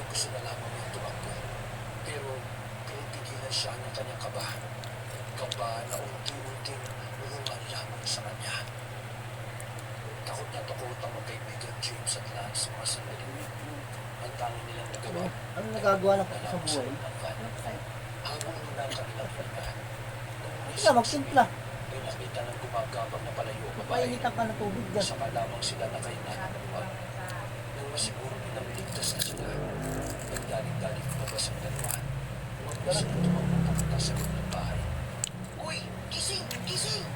Gusto na lamang niyang tumakbo. Pero pinipigilan siya ng kanyang kaba. Kaba na unti-unting luman lamang sa kanya. Takot na takot ang magkaibigan James at Lance sa mga sandali. Ang tanging nilang nagawa. Ano nagagawa ng sa Nalaman buhay? loob ng van. Habang nila ang kanilang hininga. Ikaw, magsimpla. May nakita ng gumagabang na palayo ang babae. Painitan ka ng tubig dyan. Saka lamang sila nakahinga ng luwag. Nang masiguro nilang ligtas na sila, nagdalig-dalig labas ang dalawa. Huwag na sila tumakbong papunta sa loob ng bahay. Uy! Gising! Gising!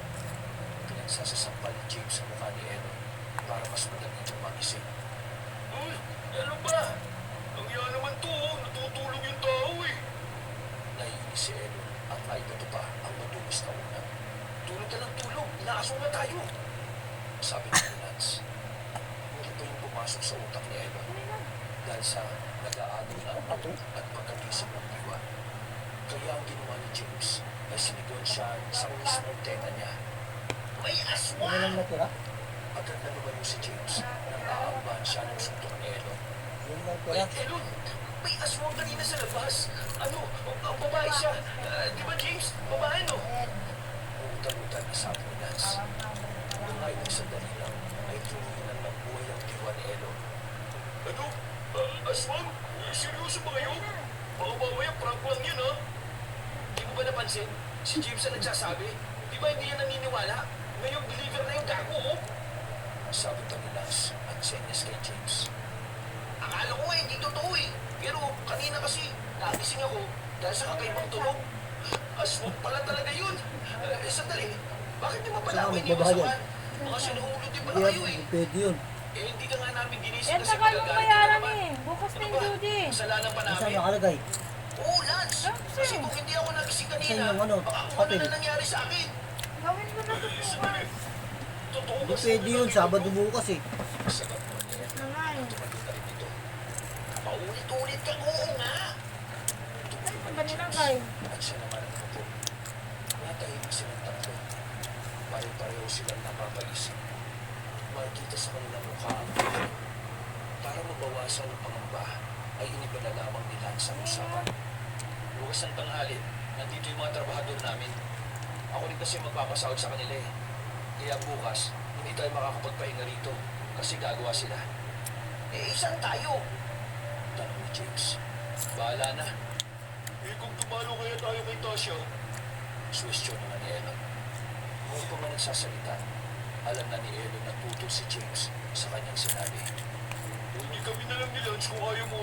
Pinagsasasampal ni James sa mukha ni Aaron para mas madali itong magising. Uy! Ano ba? Ang yan naman to, natutulog yung tao eh. Naiinis si Aaron at naibato pa ang matumis na unan. Tulog ka ng tulog, inaasong na tayo. Sabi ni Lance. Hindi pa yung pumasok sa utak ni Aaron dahil sa nag-aagaw na ang bato at pagkagising ng diwa. Kaya ang ginawa ni James ay sinigawan siya sa mismong teta niya. May Ano aswang! lang natira? Agad na lumayo si James nang aambahan siya ng suntok ni Aaron. Yun lang Ay, tira. Aaron! May aswang kanina sa labas. Ano? Ang babae siya. Di ba, James? Babae, no? Umutan-utan na sabi ni Lance. Nang ay ng sandali lang, ay tuluyan ng buhay ang diwa ni Aaron. Ano? Aswang? Seryoso ba kayo? Baka mamaya prank lang yan, ha? Di mo ba napansin? Si James ang nagsasabi. Di ba hindi yan naniniwala? Ngayon, believer na yung gago, oh. Sabi to ni Lance at senyas kay James. Akala ko eh, hindi totoo eh. Pero kanina kasi, nagising ako dahil sa kakaibang tunog. Aswang pala talaga yun. Sandali, bakit di mo pala Saan ako ang iniwan sa magbabayad? van? Mga sinuhulog din pala Kaya kayo eh. pwede yun. Hindi ka nga namin ginising Yan, kasi tagal mong magagalit ka na bayaran naman. eh. Bukas na Ano yung ba? due date. Kasalanan pa Saan namin. nakalagay? Oo, Lance. Kasi- Kasi kung hindi ako nagising kanina, Saan yung ano, baka kung ano papel? na nangyari sa akin. Gawin mo na ito bukas. Totoo Hindi ba pwede yun, Sabado bukas eh. Sagot mo niya. Na nga eh. Tumagal ka rin dito. Paulit-ulit kang oo nga. Ay, ba nilagay? At siya naman ang kapo. Natahimik silang tatlo. Pare-pareho silang napapaisip. Makikita sa kanilang mukha ang gulo. Para mabawasan ang pangamba, ay iniba na lamang ni Lance ang usapan. Bukas ng tanghali, nandito yung mga trabahador namin. Ako rin kasi magpapasahod sa kanila eh. Kaya bukas, hindi tayo makakapagpahinga rito kasi gagawa sila. Eh, saan tayo? Tanong ni James. Bahala na. Eh, kung tumalo kaya tayo kay Tasha? Suwestyon naman ni Ellen. Kung pa man nagsasalita, alam na ni Ellen na tutol si James sa kanyang sinabi. Hindi kami na lang ni Lance kung ayaw mo